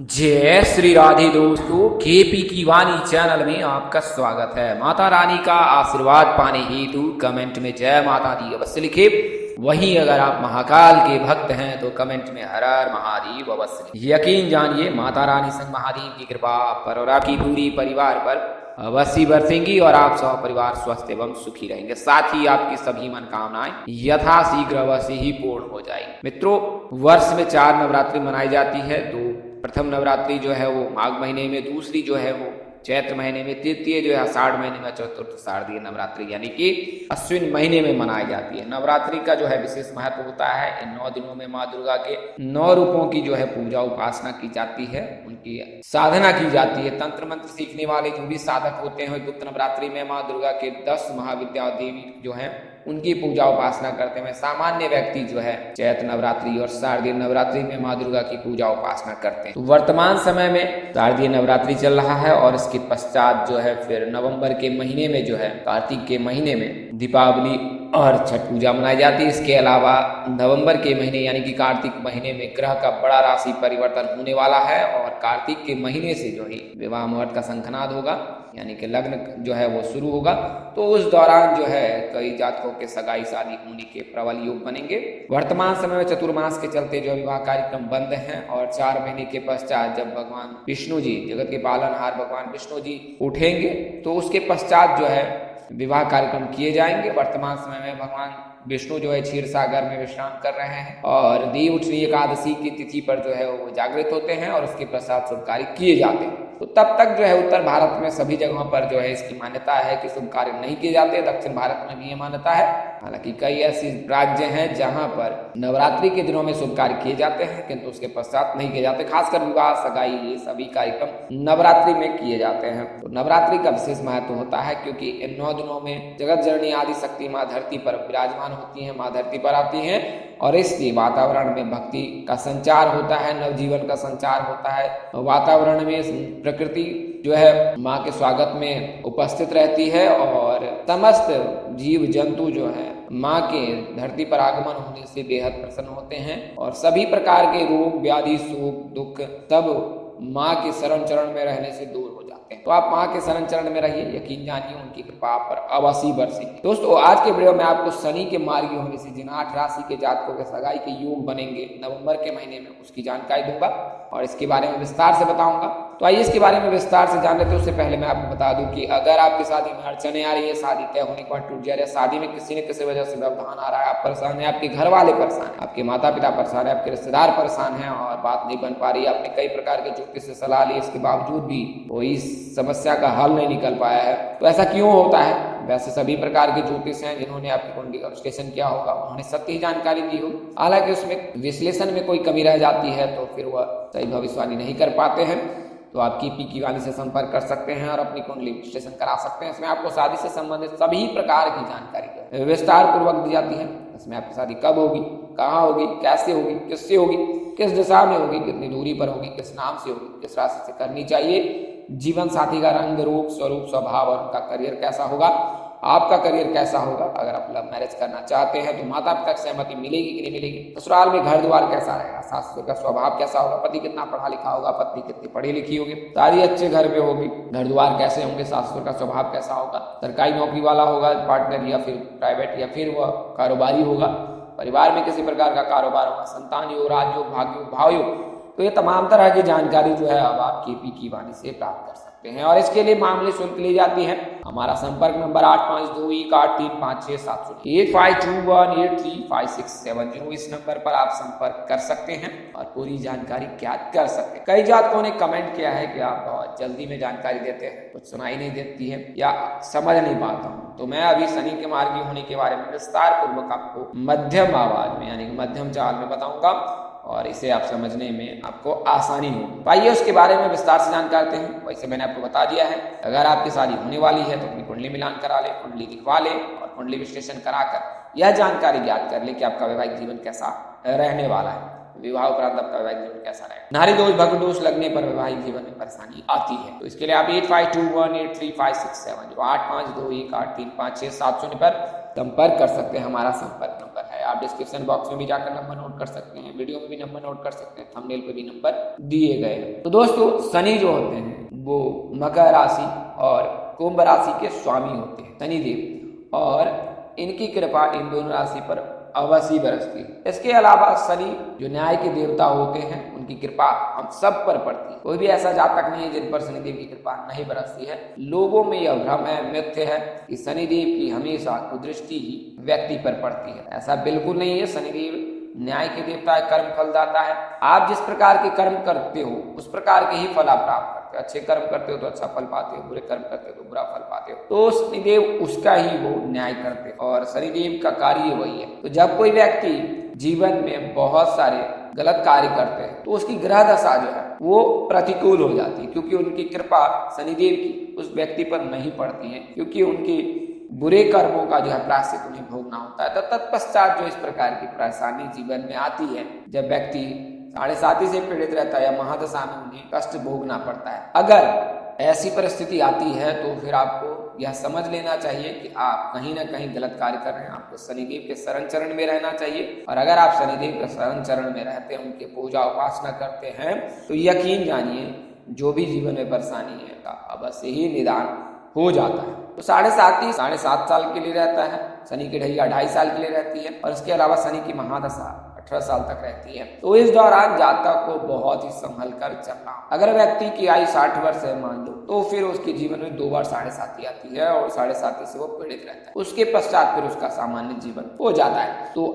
जय श्री राधे दोस्तों, केपी की वाणी चैनल में आपका स्वागत है। माता रानी का आशीर्वाद पाने हेतु कमेंट में जय माता दी अवश्य लिखे। वहीं अगर आप महाकाल के भक्त हैं तो कमेंट में हर हर महादेव अवश्य लिखे। यकीन जानिए माता रानी संग महादेव की कृपा आप पर और आपकी पूरी परिवार पर अवश्य बरसेंगी और आप सब परिवार स्वस्थ एवं सुखी रहेंगे। साथ ही आपकी सभी मनोकामनाएं यथाशीघ्र अवश्य ही पूर्ण हो जाएंगी। मित्रों, वर्ष में 4 नवरात्रि मनाई जाती है। तो प्रथम नवरात्रि जो है वो माघ महीने में, दूसरी जो है वो चैत्र महीने में, तृतीय जो है आषाढ़ महीने में, चतुर्थ शारदीय नवरात्रि यानी कि अश्विन महीने में मनाई जाती है। नवरात्रि का जो है विशेष महत्व होता है। इन 9 दिनों में माँ दुर्गा के 9 रूपों की जो है पूजा उपासना की जाती है, उनकी साधना की जाती है। तंत्र मंत्र सीखने वाले जो भी साधक होते हैं गुप्त नवरात्रि में माँ दुर्गा के 10 महाविद्या देवी जो है उनकी पूजा उपासना करते हैं। सामान्य व्यक्ति जो है चैत्र नवरात्रि और शारदीय नवरात्रि में माँ दुर्गा की पूजा उपासना करते हैं। तो वर्तमान समय में शारदीय नवरात्रि चल रहा है और इसके पश्चात जो है फिर नवंबर के महीने में जो है कार्तिक के महीने में दीपावली और छठ पूजा मनाई जाती है। इसके अलावा नवंबर के महीने यानी कि कार्तिक महीने में ग्रह का बड़ा राशि परिवर्तन होने वाला है और कार्तिक के महीने से जो है विवाह मुहूर्त का शंखनाद होगा यानी कि लग्न जो है वो शुरू होगा। तो उस दौरान जो है कई जातकों के सगाई शादी होने के प्रबल योग बनेंगे। वर्तमान समय में चतुर्मास के चलते जो विवाह कार्यक्रम बंद हैं और 4 महीने के पश्चात जब भगवान विष्णु जी, जगत के पालनहार भगवान विष्णु जी उठेंगे तो उसके पश्चात जो है विवाह कार्यक्रम किए जाएंगे। वर्तमान समय में भगवान विष्णु जो है क्षीर सागर में विश्राम कर रहे हैं और देव उठनी एकादशी की तिथि पर जो है वो जागृत होते हैं और उसके पश्चात शुभ कार्य किए जाते हैं। तो तब तक जो है उत्तर भारत में सभी जगहों पर जो है इसकी मान्यता है कि शुभ कार्य नहीं किए जाते। दक्षिण भारत में भी ये मान्यता है। हालांकि कई ऐसे राज्य हैं जहां पर नवरात्रि के दिनों में शुभ कार्य किए जाते हैं किंतु उसके पश्चात नहीं किए जाते। खासकर विवाह, सगाई, ये सभी कार्यक्रम नवरात्रि में किए जाते हैं। तो नवरात्रि का विशेष महत्व होता है क्योंकि इन 9 दिनों में जगत जननी आदि शक्ति माँ धरती पर विराजमान होती है, माँ धरती पर आती है और इसलिए वातावरण में भक्ति का संचार होता है, नवजीवन का संचार होता है। वातावरण में प्रकृति जो है माँ के स्वागत में उपस्थित रहती है और समस्त जीव जंतु जो है माँ के धरती पर आगमन होने से बेहद प्रसन्न होते हैं और सभी प्रकार के रोग, व्याधि, सुख, दुख सब माँ के शरण चरण में रहने से दूर हो जाते हैं। तो आप माँ के शरण चरण में रहिए, यकीन जानिए उनकी कृपा आप पर अवश्य बरसेगी। दोस्तों, आज के वीडियो में आपको शनि के मार्गी होने से जिन 8 राशि के जातकों के सगाई के योग बनेंगे नवंबर के महीने में उसकी जानकारी दूंगा और इसके बारे में विस्तार से बताऊंगा। तो आइए इसके बारे में विस्तार से जान लेते हैं। उससे पहले मैं आपको बता दूं कि अगर आपकी शादी में अड़चने आ रही है, शादी तय होने के बाद टूट जा रही है, शादी में किसी न किसी वजह से व्यवधान आ रहा है, आप परेशान है, आपके घर वाले परेशान है, आपके माता पिता परेशान है, आपके रिश्तेदार परेशान है और बात नहीं बन पा रही है, आपने कई प्रकार के ज्योतिष से सलाह ली, इसके बावजूद भी कोई समस्या का हल नहीं निकल पाया है, तो ऐसा क्यों होता है? वैसे सभी प्रकार के ज्योतिष हैं जिन्होंने आपकी कुंडली का विश्लेषण किया होगा, उन्होंने सत्य ही जानकारी दी होगी। हालांकि उसमें विश्लेषण में कोई कमी रह जाती है तो फिर वह सही भविष्यवाणी नहीं कर पाते हैं। तो आप केपी की वाणी से संपर्क कर सकते हैं और अपनी कुंडली विश्लेषण करा सकते हैं। इसमें आपको शादी से संबंधित सभी प्रकार की जानकारी विस्तार पूर्वक दी जाती है। इसमें आपकी शादी कब होगी, कहाँ होगी, कैसे होगी, किससे होगी, किस दिशा में होगी, कितनी दूरी पर होगी, किस नाम से होगी, किस राशि से करनी चाहिए, जीवन साथी का रंग, रूप, स्वरूप, स्वभाव और उनका करियर कैसा होगा, आपका करियर कैसा होगा, अगर आप लव मैरिज करना चाहते हैं तो माता पिता की सहमति मिलेगी कि नहीं मिलेगी, ससुराल में घर द्वार कैसा रहेगा, सास ससुर का स्वभाव कैसा होगा, पति कितना पढ़ा लिखा होगा, पत्नी कितनी पढ़ी लिखी होगी, शादी अच्छे घर में होगी, घर द्वार कैसे होंगे, सास ससुर का स्वभाव कैसा होगा, सरकारी नौकरी वाला होगा पार्टनर या फिर प्राइवेट या फिर वह कारोबारी होगा, परिवार में किसी प्रकार का कारोबार होगा, संतान योग, राजयोग, भाग्योग, भाव योग। तो ये तमाम तरह की जानकारी जो है अब आप केपी की वाणी से प्राप्त कर सकते हैं और इसके लिए मामूली शुल्क ली जाती है। हमारा संपर्क नंबर 8521835670 8521835670 इस नंबर पर आप संपर्क कर सकते हैं और पूरी जानकारी ज्ञात कर सकते हैं। कई जातकों ने कमेंट किया है कि आप बहुत जल्दी में जानकारी देते हैं, कुछ सुनाई नहीं देती है या समझ नहीं पाता हूँ। तो मैं अभी शनि के मार्गी होने के बारे में विस्तार पूर्वक आपको मध्यम आवाज में यानी कि मध्यम चाल में बताऊंगा और इसे आप समझने में आपको आसानी होगी। तो आइए उसके बारे में विस्तार से जानकारी करते हैं। वैसे मैंने आपको बता दिया है, अगर आपकी शादी होने वाली है तो अपनी कुंडली मिलान करा ले, कुंडली दिखवा ले और कुंडली विश्लेषण कराकर यह जानकारी ज्ञात कर ले कि आपका वैवाहिक जीवन कैसा रहने वाला है, विवाह उपरांत आपका वैवाहिक जीवन कैसा रहेगा। नारी दोष, भग्न दोष लगने पर वैवाहिक जीवन में परेशानी आती है। तो इसके लिए आप 8521835670 8521835670 पर संपर्क कर सकते हैं। हमारा संपर्क नंबर नंबर है। आप डिस्क्रिप्शन बॉक्स में भी जाकर नंबर नोट कर सकते हैं, वीडियो में भी नंबर नोट कर सकते हैं, थंबनेल पे भी नंबर दिए गए हैं। तो दोस्तों शनि जो होते हैं वो मकर राशि और कुंभ राशि के स्वामी होते हैं शनिदेव, और इनकी कृपा इन दोनों राशि पर अवश्य बरसती है। इसके अलावा शनि जो न्याय के देवता होते हैं उनकी कृपा हम सब पर पड़ती है। कोई भी ऐसा जातक नहीं है जिन पर शनिदेव की कृपा नहीं बरसती है। लोगों में यह भ्रम है, मिथ्य है कि शनिदेव की हमेशा कुदृष्टि ही व्यक्ति पर पड़ती है। ऐसा बिल्कुल नहीं है। शनिदेव न्याय के देवता है, कर्म फलदाता है। आप जिस प्रकार के कर्म करते हो उस प्रकार के ही फल आप प्राप्त करते हो। अच्छे कर्म करते हो तो अच्छा फल पाते हो, बुरे कर्म करते हो तो बुरा फल पाते हो। तो शनिदेव उसका ही वो न्याय करते हैं और शनिदेव का कार्य वही है। तो जब कोई व्यक्ति जीवन में बहुत सारे गलत कार्य करते हैं तो उसकी ग्रह दशा जो है वो प्रतिकूल हो जाती है, क्योंकि उनकी कृपा शनिदेव की उस व्यक्ति पर नहीं पड़ती है, क्योंकि उनकी बुरे कर्मों का जो है प्रायश्चित उन्हें भोगना होता है। तो तत्पश्चात जो इस प्रकार की परेशानी जीवन में आती है, जब व्यक्ति 7.5 से पीड़ित रहता है या महादशा में उन्हें कष्ट भोगना पड़ता है, अगर ऐसी परिस्थिति आती है तो फिर आपको यह समझ लेना चाहिए कि आप कहीं ना कहीं गलत कार्य कर रहे हैं। आपको शनिदेव के शरण चरण में रहना चाहिए, और अगर आप शनिदेव के शरण चरण में रहते हैं, उनके पूजा उपासना करते हैं, तो यकीन जानिए जो भी जीवन में परेशानी है का अवश्य ही निदान हो जाता है। तो 7.5 साल के लिए रहता है, शनि की ढैया 2.5 साल के लिए रहती है, और इसके अलावा शनि की महादशा 18 साल तक रहती है। तो इस दौरान जातक को बहुत ही संभल कर चलना। अगर व्यक्ति की आयु 60 वर्ष है मान लो, तो फिर उसके जीवन में 2 बार 7.5 आती है और 7.5 से वो पीड़ित रहता है। उसके पश्चात फिर उसका सामान्य जीवन हो जाता है। तो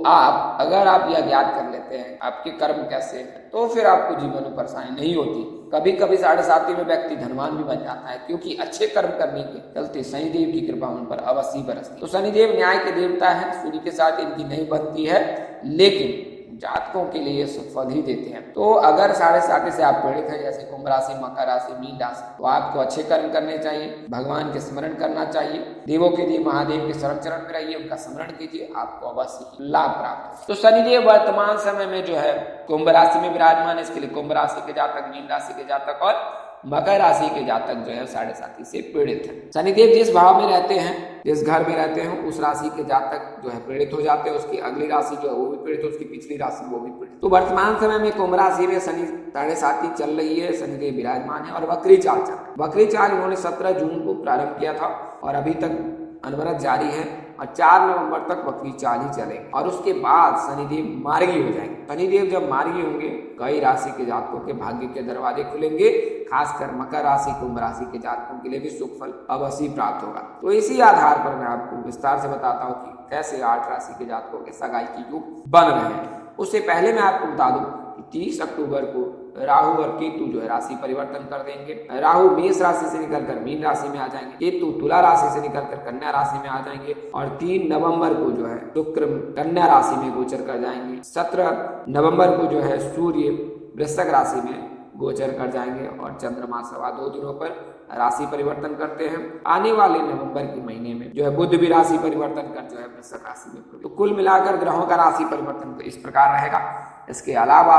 अगर आप यह ज्ञात कर लेते हैं आपके कर्म कैसे हैं, तो फिर आपको जीवन में परेशानी नहीं होती। कभी कभी 7.5 में व्यक्ति धनवान भी बन जाता है, क्योंकि अच्छे कर्म करने के चलते शनिदेव की कृपा उन पर अवश्य बरसती। तो शनिदेव न्याय के देवता है, सूर्य के साथ इनकी नहीं बनती है, लेकिन जातकों के लिए सुफल ही देते हैं। तो अगर 7.5 से आप पीड़ित हैं, जैसे कुंभ राशि, मकर राशि, मीन राशि, तो आपको अच्छे कर्म करने चाहिए, भगवान के स्मरण करना चाहिए, देवों के लिए महादेव के शरण चरण में रहिए, उनका स्मरण कीजिए, आपको अवश्य लाभ प्राप्त। तो शनिदेव वर्तमान समय में जो है कुंभ राशि में विराजमान है। इसके लिए कुंभ राशि के जातक, मीन राशि के जातक और मकर राशि के जातक जो है 7.5 से पीड़ित है। शनिदेव जिस भाव में रहते हैं, जिस घर में रहते हैं, उस राशि के जातक जो है पीड़ित हो जाते हैं। उसकी अगली राशि जो है वो भी पीड़ित है, उसकी पिछली राशि वो भी पीड़ित। तो वर्तमान समय में कुंभ राशि में शनि 7.5 चल रही है, शनिदेव विराजमान है और वक्री चाल चल रही है। वक्री चाल उन्होंने 17 जून को प्रारंभ किया था और अभी तक अनवरत जारी है, और 4 नवंबर तक वक्री चाल ही चलेगी, और उसके बाद शनिदेव मार्गी हो जाएंगे। शनिदेव जब मार्गी होंगे, कई राशि के जातकों के भाग्य के दरवाजे खुलेंगे, खासकर मकर राशि, कुंभ राशि के जातकों के लिए भी सुख फल अवश्य प्राप्त होगा। तो इसी आधार पर मैं आपको विस्तार से बताता हूँ कि कैसे 8 राशि के जातकों के सगाई की योग बन रहे हैं। उससे पहले मैं आपको बता दूं कि 30 अक्टूबर को राहु और केतु जो है राशि परिवर्तन कर देंगे। राहु मेष राशि से निकलकर मीन राशि में आ जाएंगे, केतु तुला राशि से निकलकर कन्या राशि में आ जाएंगे, और 3 नवंबर को जो है शुक्र कन्या राशि में गोचर कर जाएंगे। 17 नवंबर को जो है सूर्य वृश्चिक राशि में गोचर कर जाएंगे, और चंद्रमा 2.25 दिनों पर राशि परिवर्तन करते हैं। आने वाले नवंबर के महीने में जो है बुध भी राशि परिवर्तन कर जो है वृश्चिक राशि में। तो कुल मिलाकर ग्रहों का राशि परिवर्तन इस प्रकार रहेगा। इसके अलावा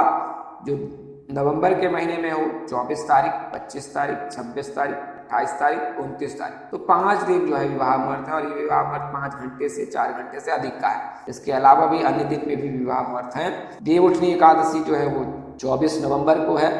जो नवंबर के महीने में हो 24 तारीख, 25 तारीख, 26 तारीख, 28 तारीख, 29 तारीख, तो 5 दिन जो है विवाह मुहूर्त है, और ये विवाह मुहूर्त 5 घंटे से 4 घंटे से अधिक का है। इसके अलावा भी अन्य दिन में भी विवाह मुहूर्त है। देवउठनी एकादशी जो है वो 24 नवंबर को है,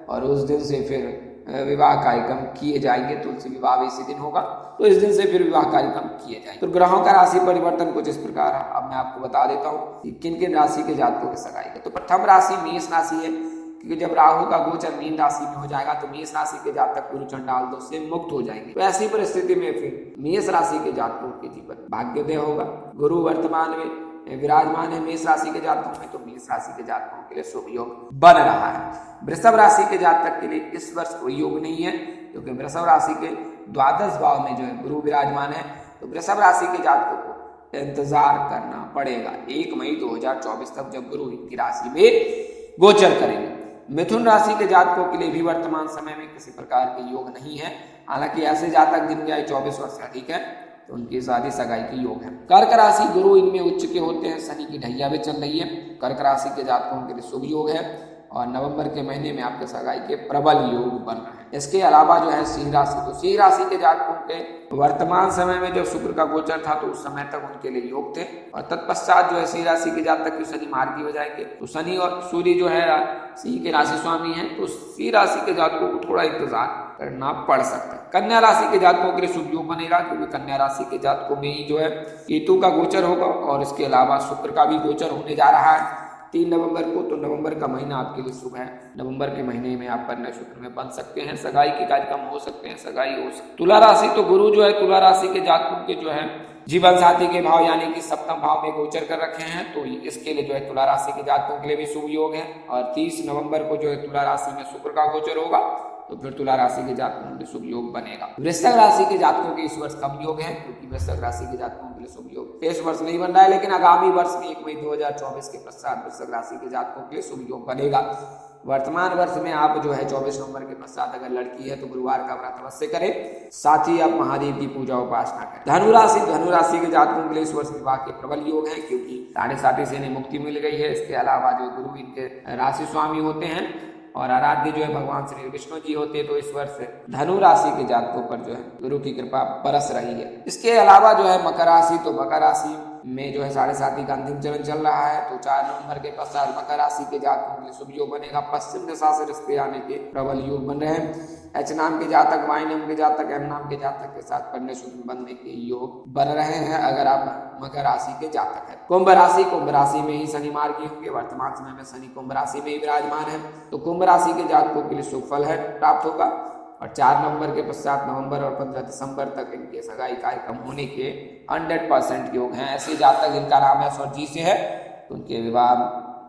और उस दिन से फिर विवाह कार्यक्रम किए जाएंगे। तुलसी विवाह भी इसी दिन होगा, तो इस दिन से फिर विवाह कार्यक्रम किए जाएंगे। तो ग्रहों का राशि परिवर्तन कुछ इस प्रकार है। अब मैं आपको बता देता हूँ कि किन किन राशि के जातकों की सगाई है। तो प्रथम राशि मेष राशि है, क्योंकि जब राहु का गोचर मीन राशि में हो जाएगा तो मेष राशि के जातक गुरु चंडाल दोष से मुक्त हो जाएंगे। तो ऐसी परिस्थिति में फिर मेष राशि के जातकों के जीवन भाग्योदय होगा। गुरु वर्तमान में विराजमान है मेष राशि के जातकों में, तो मेष राशि के जातकों के लिए शुभ योग बन रहा है। वृषभ राशि के जातक के लिए इस वर्ष कोई योग नहीं है, क्योंकि वृषभ राशि के द्वादश भाव में जो है गुरु विराजमान है। तो वृषभ राशि के जातकों को इंतजार करना पड़ेगा 1 मई 2024 तक, जब गुरु इनकी राशि में गोचर करेंगे। मिथुन राशि के जातकों के लिए भी वर्तमान समय में किसी प्रकार के योग नहीं है। हालांकि ऐसे जातक जिनकी आयु 24 वर्ष से अधिक है तो उनकी शादी सगाई की योग है। कर्क राशि गुरु इनमें उच्च के होते हैं, शनि की ढैया भी चल रही है। कर्क राशि के जातकों के लिए शुभ योग है। और नवंबर के महीने में आपके सगाई के प्रबल योग बन रहे हैं। इसके अलावा जो है सिंह राशि, तो सिंह राशि के जातकों के वर्तमान समय में जब शुक्र का गोचर था तो उस समय तक उनके लिए योग थे, और तत्पश्चात जो है सिंह राशि के जातक की शनि मार्गी हो जाएंगे। तो शनि और सूर्य जो है सिंह के राशि स्वामी हैं, तो सिंह राशि के जातकों को थोड़ा इंतजार करना पड़ सकता है। कन्या राशि के जातकों के लिए शुभ योग बनेगा, क्योंकि कन्या राशि के जातकों में ही जो है केतु का गोचर होगा, और इसके अलावा शुक्र का भी गोचर होने जा रहा है 3 नवंबर को। तो नवंबर का महीना आपके लिए शुभ है। नवंबर के महीने में आप कन्या सूत्र में बन सकते हैं, सगाई के कार्यक्रम हो सकते हैं, सगाई हो सकती है। तुला राशि, तो गुरु जो है तुला राशि के जातकों के जो है जीवन साथी के भाव यानी कि सप्तम भाव में गोचर कर रखे हैं, तो इसके लिए जो है तुला राशि के जातकों के लिए भी शुभ योग है। और 30 नवंबर को जो है तुला राशि में शुक्र का गोचर होगा, तो फिर तुला राशि के जातकों के लिए शुभ योग बनेगा। वृश्चिक राशि के जातकों के इस वर्ष कम योग है, क्योंकि वृश्चिक राशि के जातकों के लिए शुभ योग इस वर्ष नहीं बन रहा है, लेकिन आगामी वर्ष में 1 मई 2024 के पश्चात वृश्चिक राशि के जातकों के लिए शुभ योग बनेगा। वर्तमान वर्ष में आप जो है 24 नवंबर के पश्चात अगर लड़की है तो गुरुवार का व्रत अवश्य करें, साथ ही आप महादेव की पूजा उपासना करें। धनु राशि के जातकों के लिए इस वर्ष विवाह के प्रबल योग है, क्योंकि साढ़े साथी से इन्हें मुक्ति मिल गई है। इसके अलावा जो गुरु इनके राशि स्वामी होते हैं और आराध्य जो है भगवान श्री विष्णु जी होते हैं, तो इस वर्ष धनु राशि के जातकों पर जो है गुरु की कृपा बरस रही है। इसके अलावा जो है मकर राशि, तो मकर राशि में जो है साढ़े साथी का अंतिम चरण चल रहा है, तो 4 नवंबर के पश्चात मकर राशि के जातकों के लिए शुभ योग बनेगा। पश्चिम दिशा से रिश्ते आने के प्रबल योग बन रहे हैं। एच नाम के जातक, वाई नाम के जातक, एम नाम के जातक के साथ कन्या सूत्र बनने के योग बन रहे हैं, अगर आप मकर राशि के जातक हैं। कुंभ राशि में ही शनि मार्गी होंगे। वर्तमान समय में शनि कुंभ राशि में ही विराजमान है, तो कुंभ राशि के जातकों के लिए शुभ फल है प्राप्त होगा। और 4 नवंबर के पश्चात नवंबर और 15 दिसंबर तक इनके सगाई कार्यक्रम होने के 100% योग हैं। ऐसे जातक जिनका नाम एस और जी से है, तो उनके विवाह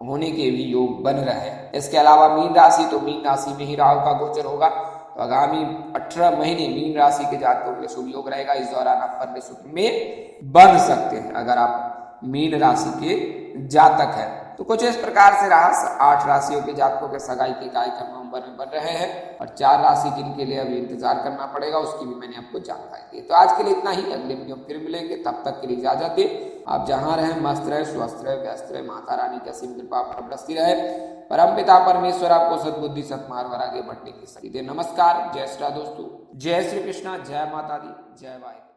होने के भी योग बन रहे हैं। इसके अलावा मीन राशि, तो मीन राशि में ही राहु का गोचर होगा, तो आगामी 18 महीने मीन राशि के जातकों के लिए शुभ योग रहेगा। इस दौरान आप कन्या सूत्र में बन सकते हैं अगर आप मीन राशि के जातक हैं। तो कुछ इस प्रकार से रहा 8 राशियों के जातकों के सगाई के कार्यक्रम नवंबर में बन रहे हैं, और 4 राशि जिनके लिए अभी इंतजार करना पड़ेगा उसकी भी मैंने आपको जानकारी दी। तो आज के लिए इतना ही, अगले वीडियो में फिर मिलेंगे, तब तक के लिए इजाजत दे। आप जहां रहें मस्त रहे, स्वस्थ रहे, व्यस्त रहे, माता रानी की असीम कृपा आप पर बरसती रहे। परमपिता परमेश्वर आपको सद्बुद्धि सत्मार्ग और आगे बढ़ने की शक्ति दे। नमस्कार, जय श्री राम दोस्तों, जय श्री कृष्णा, जय माता दी, जय वाहिनी।